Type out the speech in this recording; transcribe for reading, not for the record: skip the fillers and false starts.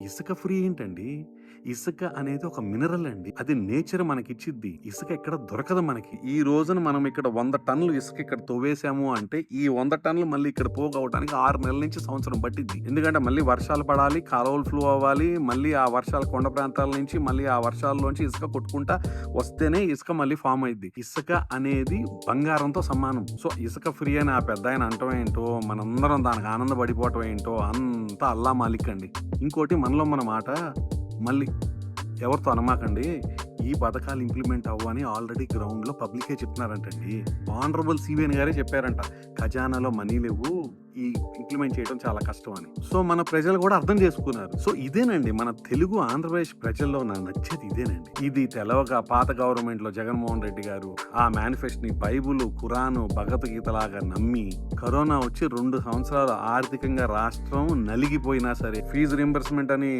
ఇసుక ఫ్రీ ఏంటండి? ఇసుక అనేది ఒక మినరల్ అండి. అది నేచర్ మనకిచ్చిద్ది. ఇసుక ఎక్కడ దొరకదు మనకి. ఈ రోజున మనం ఇక్కడ 100 టన్నులు ఇసుక ఇక్కడ తవ్వేసాము అంటే, ఈ 100 టన్నులు మళ్ళీ ఇక్కడ పోగవటానికి 6 నెలల నుంచి సంవత్సరం పట్టిద్ది. ఎందుకంటే మళ్ళీ వర్షాలు పడాలి, కాలువలు ఫ్లో అవ్వాలి, మళ్ళీ ఆ వర్షాలు కొండ ప్రాంతాల నుంచి మళ్ళీ ఆ వర్షాల్లోంచి ఇసుక కొట్టుకుంటా వస్తేనే ఇసుక మళ్ళీ ఫార్మ్ అయిద్ది. ఇసుక అనేది బంగారంతో సమానం. సో, ఇసుక ఫ్రీ అని ఆ పెద్దాయన అనటం ఏంటో, మనందరం దానికి ఆనందపడిపోవటం ఏంటో అంతా అల్లా మాలిక్ అండి. ఇంకోటి మనలో మన మాట మళ్ళీ ఎవరితో అనమాకండి. ఈ పథకాలు ఇంప్లిమెంట్ అవ్వని ఆల్రెడీ గ్రౌండ్‌లో పబ్లికే చెప్తున్నారంటండి. ఆనరబుల్ సీవీఎన్ గారే చెప్పారంట. ఖజానాలో మనీ లేవు. ఈ ఇంప్లిమెంట్ చేయడం చాలా కష్టం అని. సో, మన ప్రజలు కూడా అర్థం చేసుకున్నారు. సో, ఇదేనండి మన తెలుగు ఆంధ్రప్రదేశ్ ప్రజల్లో నాకు నచ్చేది ఇదేనండి. ఇది తెలవక పాత గవర్నమెంట్‌లో జగన్మోహన్ రెడ్డి గారు ఆ మేనిఫెస్టోని బైబులు, ఖురాను, భగవద్గీతలాగా నమ్మి కరోనా వచ్చి 2 సంవత్సరాలు ఆర్థికంగా రాష్ట్రం నలిగిపోయినా సరే ఫీజు రీయింబర్స్‌మెంట్ అని